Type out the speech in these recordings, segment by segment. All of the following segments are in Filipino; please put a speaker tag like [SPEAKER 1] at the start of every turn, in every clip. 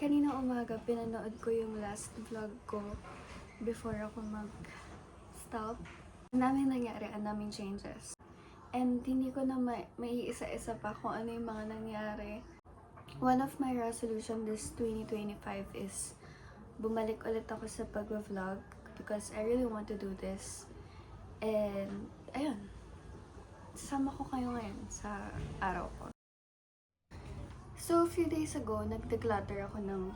[SPEAKER 1] Kanina umaga, pinanood ko yung last vlog ko before ako mag-stop. Ang daming nangyari, ang daming changes. And hindi ko na maiisa-isa pa kung ano yung mga nangyari. One of my resolution this 2025 is bumalik ulit ako sa pag-vlog because I really want to do this. And, ayun. Sasama ko kayo ngayon sa araw ko. So, a few days ago, nag-declutter ako ng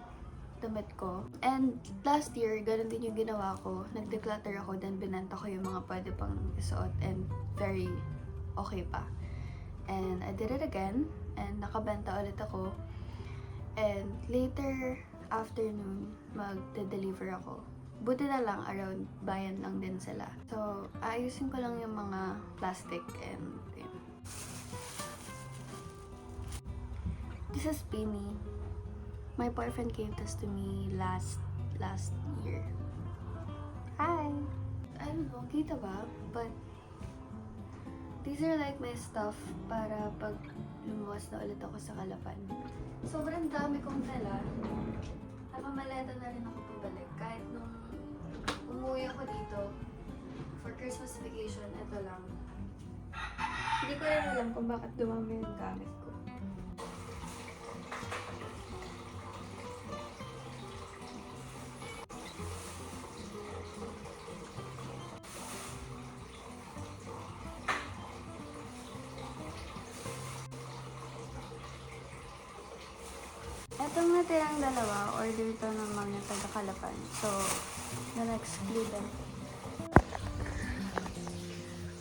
[SPEAKER 1] damit ko. And last year, ganun din yung ginawa ko. Nag-declutter ako, then binenta ko yung mga pwede pang isuot and very okay pa. And I did it again, and nakabenta ulit ako. And later afternoon, mag-deliver ako. Buti na lang, around bayan lang din sila. So, ayusin ko lang yung mga plastic and yun. This is Pini. My boyfriend gave this to me last year. Hi! I don't know, kita ba? But these are like my stuff para pag lumuwas na ulit ako sa Calapan. Sobrang dami kong dala. Nakamaleta na rin ako pabalik. Kahit nung umuwi ako dito for Christmas vacation, ito lang. Hindi ko rin alam kung bakit dumami yung gamit ko. Itong natirang dalawa, order ito ng mga taga-Calapan. So, na-exclude them.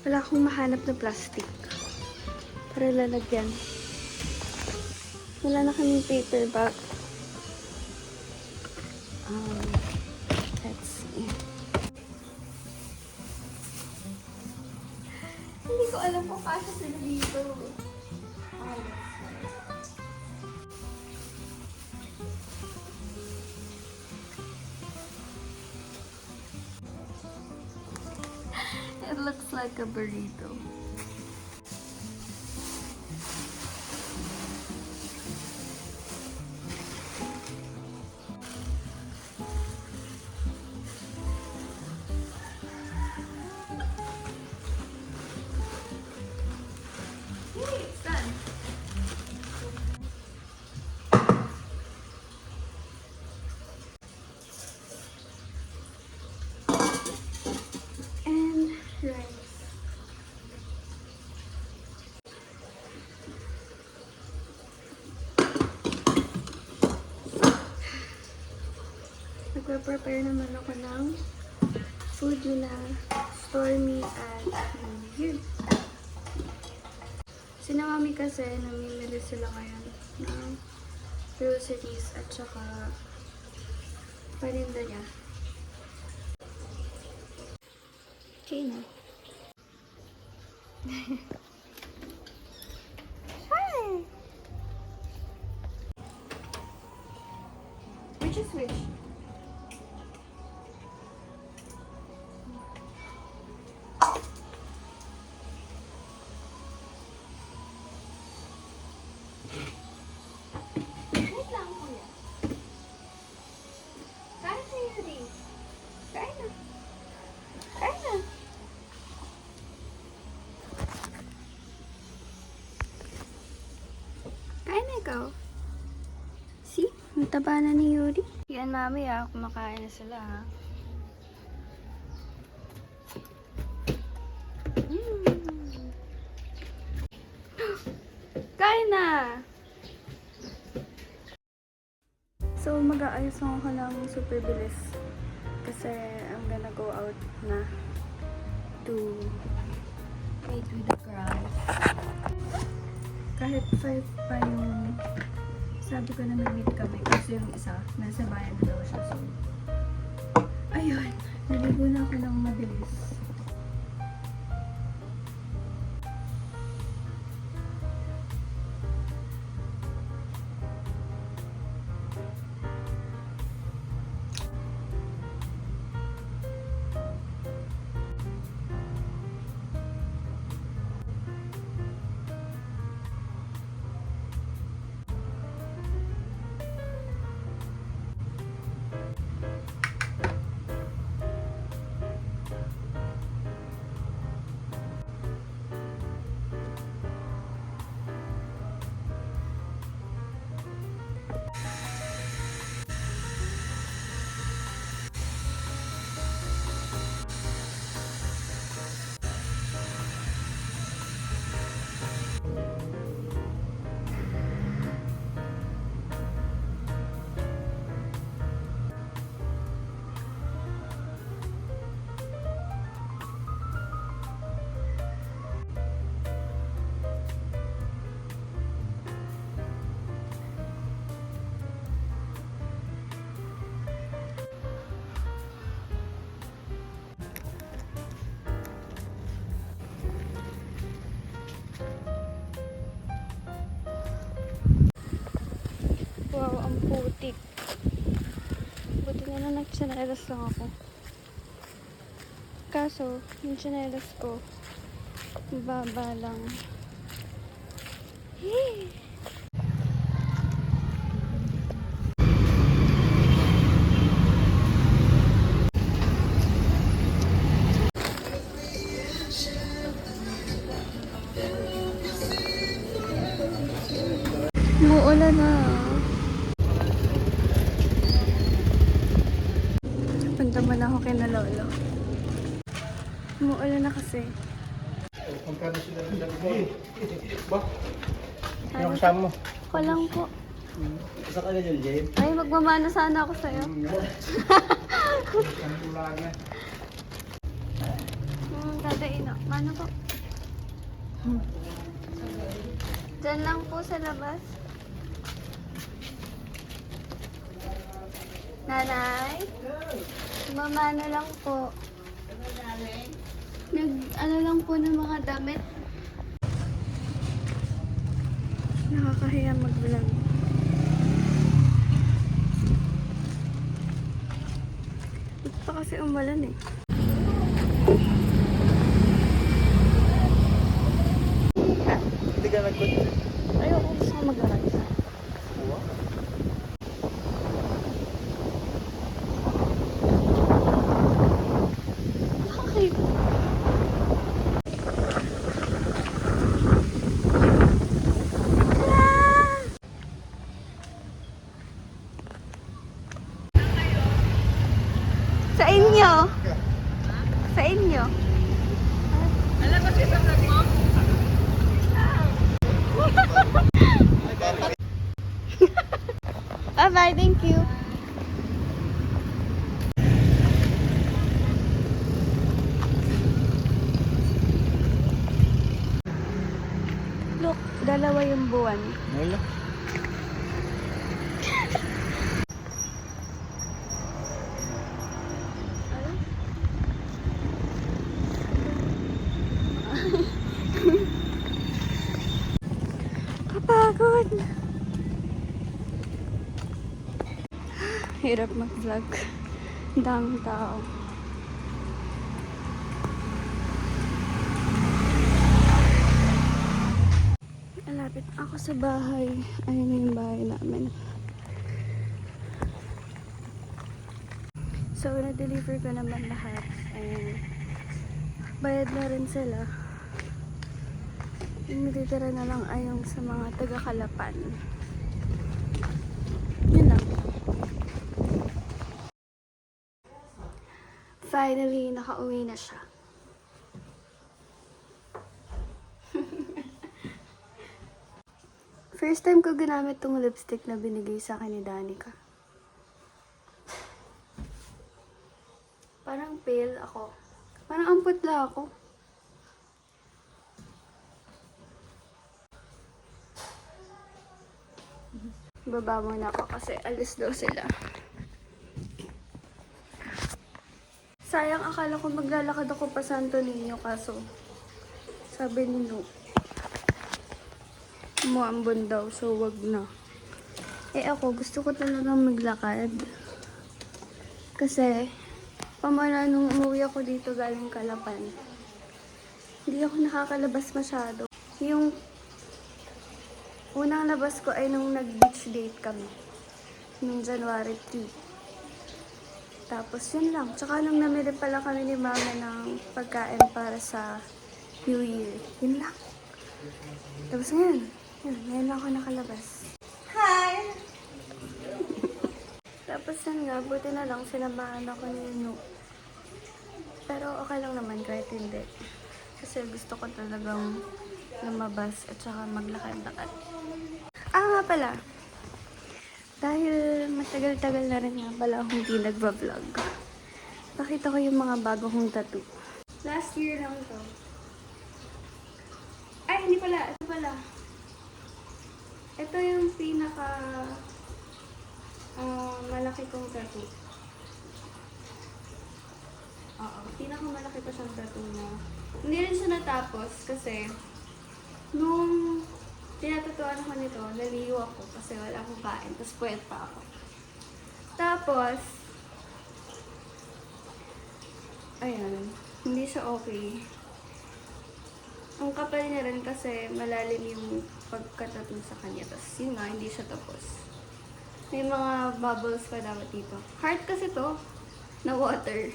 [SPEAKER 1] Wala akong mahanap na plastic para lalagyan. Wala na kaming paper bag. Let's see. Hindi ko alam kung kasya sila dito. It looks like a burrito. Hey, it's done. And rice. Nagpa-prepare naman ako ng food nila Stormy at New. Sina Mami kasi namimili sila ngayon ng groceries at saka paninda niya. Okay na. Hi! Which is which? Wait lang, kuya. Kain na yun eh. Kain na. Kain na. Kain na ikaw. See? Ang taba na ni Yuri. Yan, Mami, kumakain na sila, ha? Kain na! So, mag-aayos ako ng super bilis. Kasi I'm gonna go out na to meet with the crowd. Kahit 5 pa yung sabi ko na may-meet kami kasi yung isa nasa bayan na daw siya. So, ayun. Naligo na ako ng mabilis. putik. Buti na lang nagtsinelas lang ako. Kaso, yung tsinelas ko, baba lang. Umuulan na. Punta muna ako kay na lolo. Umuulan na kasi.
[SPEAKER 2] Pagkano sila ng dalawa? Ba? Yung kasama mo?
[SPEAKER 1] Ako lang po.
[SPEAKER 2] Isa ka na dyan, Jay?
[SPEAKER 1] Ay, magmamana sana ako sa'yo.
[SPEAKER 2] Ang ulaga.
[SPEAKER 1] Dadain o. Mano po? Diyan lang po sa labas. Nanay? Mamano lang po. Ano lang po ng mga damit. Nakakahiya mag-vlog. Ito pa kasi umulan eh.
[SPEAKER 2] Hindi ka nagkot.
[SPEAKER 1] Ayoko, gusto ko mag-aral. Bakit? Sa inyo. Sa inyo.
[SPEAKER 3] Alam ba siya sa vlog mo?
[SPEAKER 1] Bye-bye, thank you. Look, dalawa yung buwan.
[SPEAKER 2] Wala.
[SPEAKER 1] Kapagod. Hirap mag-vlog. Ang daming tao. Malapit ako sa bahay. Ayun na yung bahay namin. So, na-deliver ko naman lahat. And bayad na rin sila. Yung natitira na lang ay yung sa mga taga-Kalapan. Yun lang. Finally, nakauwi na siya. First time ko ginamit tong lipstick na binigay sa akin ni Danica. Parang pale ako. Parang ang putla ako. Baba muna ako kasi alis daw sila. Sayang, akala ko maglalakad ako pa Santo Niño kaso sabi ni No, umuambon daw so wag na. Eh ako gusto ko talagang maglakad. Kasi pamana nung umuwi ako dito galing Kalapan, hindi ako nakakalabas masyado. Yung unang labas ko ay nung nag-beach date kami. Nung January 3. Tapos yun lang. Tsaka nung namili pala kami ni Mama ng pagkain para sa New Year. Yun lang. Tapos ngayon. Ngayon lang ako nakalabas. Hi! Tapos yun nga, buti na lang sinamahan ako ni No. Pero okay lang naman kahit hindi. Kasi gusto ko talagang lumabas at saka maglakad-lakad. Nga pala. Dahil matagal-tagal na rin nga pala akong hindi nagbablog. Pakita ko yung mga bago kong tattoo. Last year lang to. Ay, hindi pala. Ito pala. Ito yung pinaka malaki kong tattoo. Oo, pinakamalaki pa siyang tattoo na. Hindi rin siya natapos kasi nung tinatutuan ako nito, naliyo ako kasi wala akong kain, tapos puwet pa ako. Tapos, ayan, hindi siya okay. Ang kapal niya rin kasi malalim yung pagkatattoo sa kanya. Tapos yun nga, hindi siya tapos. May mga bubbles pa dapat dito. Heart kasi to, na water.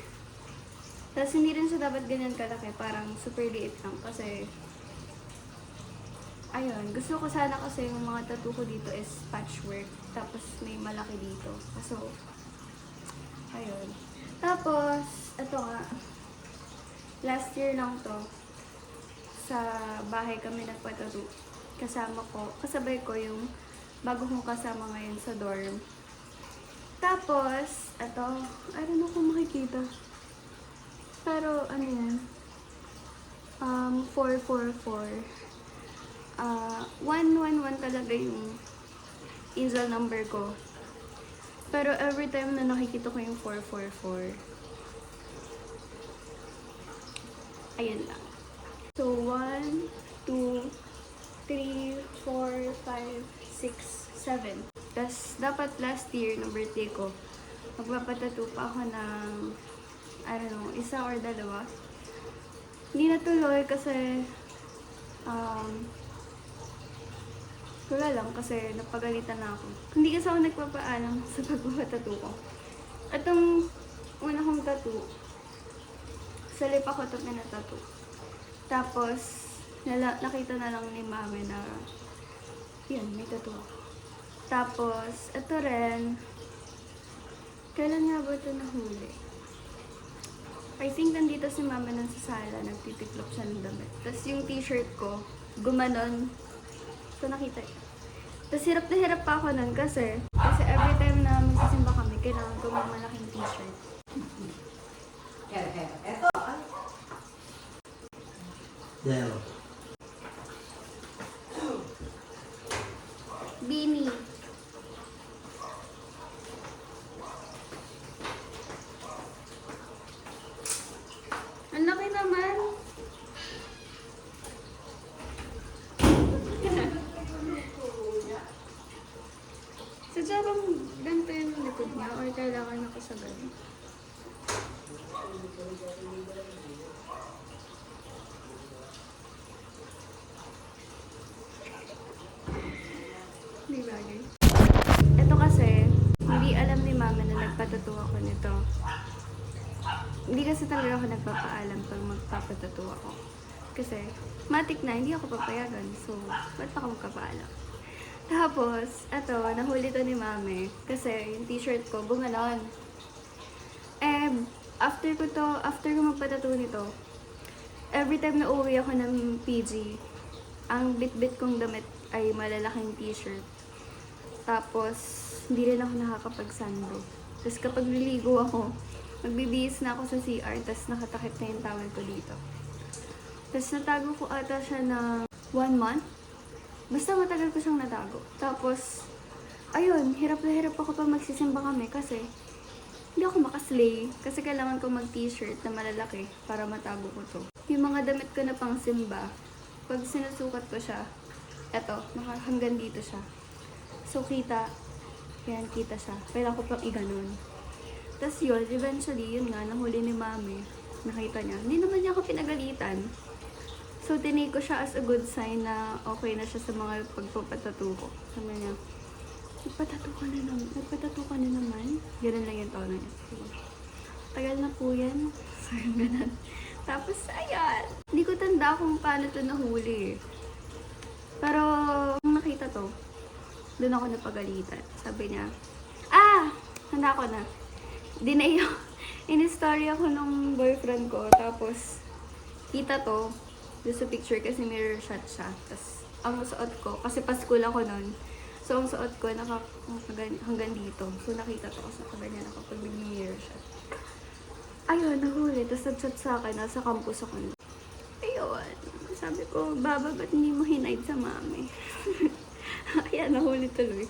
[SPEAKER 1] Tapos hindi rin siya dapat ganyan kalaki. Parang super liit lang kasi ayun, gusto ko sana kasi yung mga tattoo ko dito is patchwork. Tapos may malaki dito. So, ayun. Tapos, ito nga. Last year lang to. Sa bahay kami nagpatattoo. Kasama ko. Kasabay ko yung bago kong kasama ngayon sa dorm. Tapos, ito. I don't know kung makikita. Pero, ano yan? 444. 111 talaga yung angel number ko. Pero every time na nakikita ko yung 444, ayun lang. So, 1, 2, 3, 4, 5, 6, 7. Tapos, dapat last year, ng birthday ko, magpapatattoo pa ako ng, I don't know, isa or dalawa. Hindi natuloy kasi, wala lang kasi napagalitan na ako. Hindi kasi ako nagpapaalam sa pagpapatattoo ko. Itong una kong tattoo, sa lip ako ito pinatattoo. Tapos, nakita na lang ni mami na, yun, may tattoo ako. Tapos, ito rin, kailan nga ba ito nahuli? I think nandito si mami nang sa sala, nagtitiklop siya ng damit. Tapos yung t-shirt ko, gumanon. So, nakita yun. Tapos, hirap na hirap pa ako nun kasi every time na magsisimba kami, kailangan ko ng malaking t-shirt.
[SPEAKER 3] Eto.
[SPEAKER 2] Yellow.
[SPEAKER 1] Beanie. Ang laki naman. Sadya bang ganito yung likod niya or kailangan ako sa ganun? Hindi bagay. Ito kasi, hindi alam ni mama na nagpatattoo ako nito. Hindi kasi talaga ako nagpapaalam pag magpapatattoo ako. Kasi, matik na, hindi ako papayagan. So, ba't ako magpapaalam? Tapos, eto, nahuli to ni mami. Kasi, yung t-shirt ko, gumanon. After ko magpatattoo nito, every time na uwi ako ng PG, ang bit-bit kong damit ay malalaking t-shirt. Tapos, hindi rin ako nakakapag-sunbro. Tapos kapag liligo ako, magbibihis na ako sa CR, tapos nakatakip na yung towel ko dito. Tapos natago ko ata siya na 1 month. Basta matagal ko siyang natago. Tapos, ayun, hirap na hirap ako pa magsisimba kami kasi hindi ako makaslay. Kasi kailangan ko mag-t-shirt na malalaki para matago ko to. Yung mga damit ko na pang simba, pag sinusukat ko siya, eto, hanggang dito siya. So, kita siya. Kailangan ko pang iganon. Tapos yun, eventually, yun nga, nahuli ni mami. Nakita niya. Hindi naman niya ako pinagalitan. So, tinake ko siya as a good sign na okay na siya sa mga pagpapatattoo ko. Sabi niya, nagpatattoo ka na naman. Ganun lang yung tono niya. Tagal na po yan. So, ganun. Tapos, ayan. Hindi ko tanda kung paano ito nahuli. Pero, nung nakita to, doon ako napagalitan. Sabi niya, handa ko na. In-story ako nung boyfriend ko. Tapos, kita to, doon sa picture kasi mirror shot siya. Tapos, ang suot ko, kasi paskul ako nun. So, ang suot ko, hanggang dito. So, nakita to kasi nakaganyan ako pag mirror shot. Ayun, nahuli. Tapos, nag-chat sa akin, nasa campus ako. Ayun. Sabi ko, Baba, ba't hindi mo hinaid sa mami? Ayan, nahuli tuloy.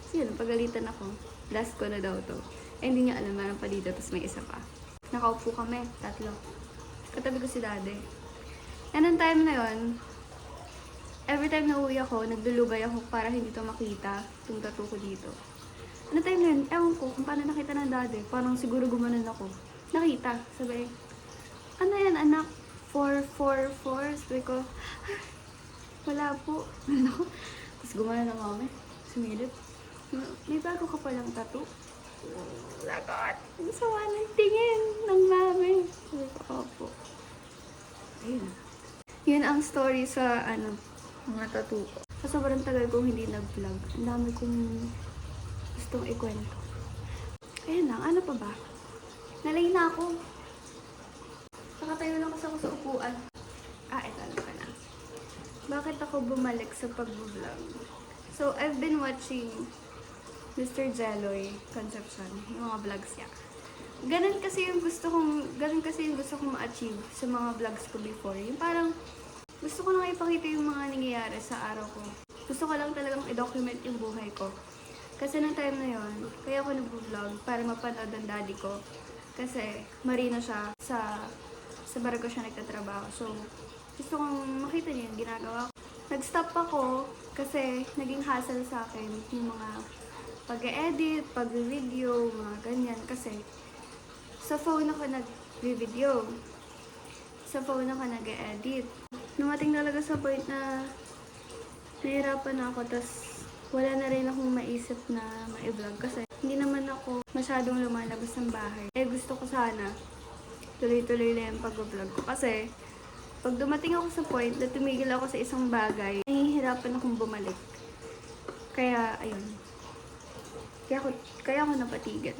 [SPEAKER 1] So, yun, pagalitan ako. Last ko na daw to. Eh, hindi niya alam, meron pa dito, tapos may isa pa. Nakaupo kami, 3. Katabi ko si daddy. And ang time na yun, every time na uwi ako, naglulugay ako para hindi to makita, yung tattoo ko dito. Ano time na yun? Ewan ko kung paano nakita ng daddy. Parang siguro gumanon ako. Nakita. Sabi, ano yan anak? 444? Sabi ko, wala po. Ano? Tapos gumanon ng mami. Sumilip. May bago ka palang tattoo? Lagot! Ang sawa ng tingin ng mami. Sabi ko, opo. Ayun. Yun ang story sa, mga tattoo ko. Sa sobrang tagal kong hindi nag-vlog, ang dami kong gustong ikwento. Ayun lang, ano pa ba? Nalay na ako. Nakatayo lang kasi ako sa upuan. Ito alam ka na. Bakit ako bumalik sa pag-vlog? So, I've been watching Mr. Jeloy Concepcion, yung mga vlogs niya. Ganun kasi yung gusto kong ma-achieve sa mga vlogs ko before. Yung parang, gusto ko lang ipakita yung mga nangyayari sa araw ko. Gusto ko lang talagang i-document yung buhay ko. Kasi nung time na yon, kaya ako nag-vlog para mapanood ang daddy ko. Kasi marino siya, sa barko siya nagtatrabaho. So, gusto kong makita niya yung ginagawa ko. Nag-stop ako kasi naging hassle sa akin yung mga pag-edit, pag-video, mga ganyan. Kasi sa phone ako nag-video. Sa phone ako nag-edit. Numating talaga sa point na nahirapan na ako, tas wala na rin akong maisip na ma-vlog kasi hindi naman ako masyadong lumalabas ng bahay. Gusto ko sana tuloy-tuloy lang yung pag-vlog ko kasi pag dumating ako sa point na tumigil ako sa isang bagay, nahihirapan akong bumalik. Kaya, ayun. Kaya ako napatigil.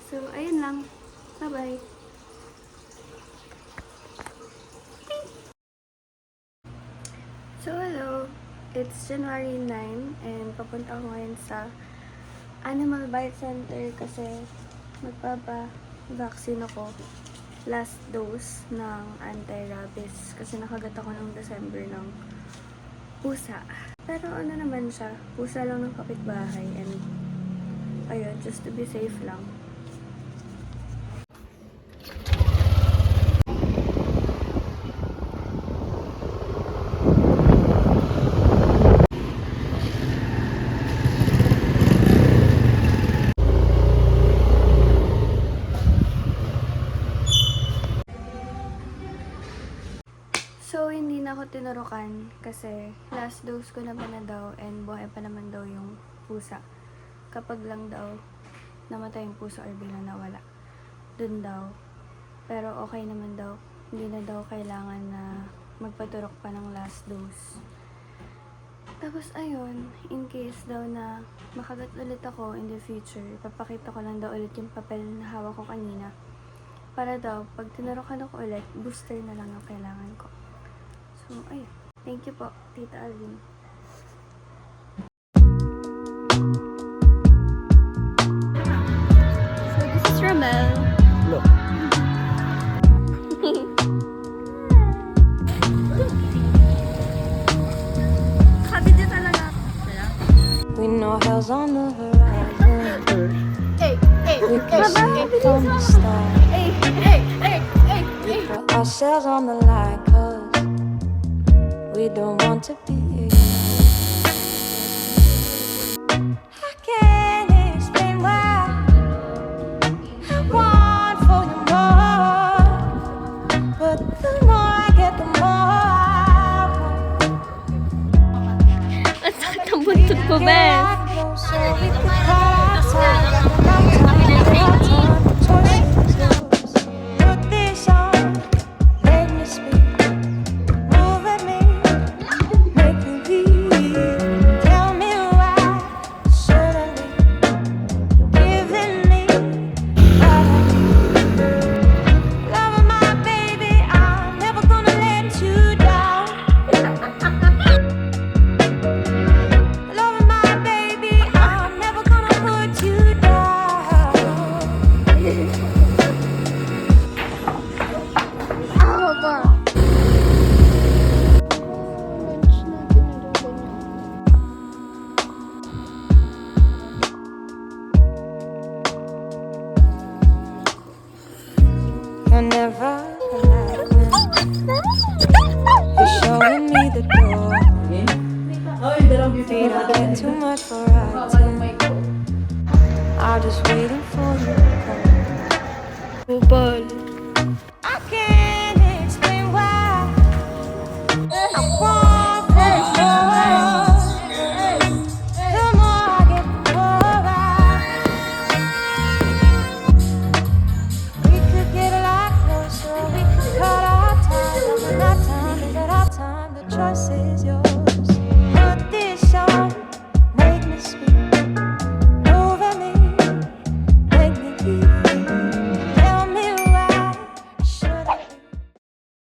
[SPEAKER 1] So, ayun lang. Bye-bye. So, hello. It's January 9 and papunta ako ngayon sa Animal Bite Center kasi magpapa-vaccine ako. Last dose ng anti-rabies kasi nakagat ako noong December ng pusa. Pero ano naman siya, pusa lang ng kapitbahay and ayun, just to be safe lang. So, hindi na ako tinurukan kasi last dose ko naman na daw and buhay pa naman daw yung pusa. Kapag lang daw namatay yung pusa or biglang nawala, dun daw. Pero okay naman daw. Hindi na daw kailangan na magpaturok pa ng last dose. Tapos ayun, in case daw na makagat ulit ako in the future, papakita ko lang daw ulit yung papel na hawak ko kanina. Para daw, pag tinurukan ako ulit, booster na lang ang kailangan ko. So, ayun. Thank you po, Tita Alvin. So, this is Ramel.
[SPEAKER 2] Look.
[SPEAKER 1] Kabidyo talaga.
[SPEAKER 4] We know hell's on the horizon. We can see it from the start. We put ourselves on the line 'cause we don't want to be ignored. I can't explain why I want for you more, but the more I get, the more I want.
[SPEAKER 1] Ang sakit ang buntot ko, Beth.
[SPEAKER 4] You're never like when you're showing me the door. afraid I get too much for writing. I'm just waiting for you to come.
[SPEAKER 1] Ball.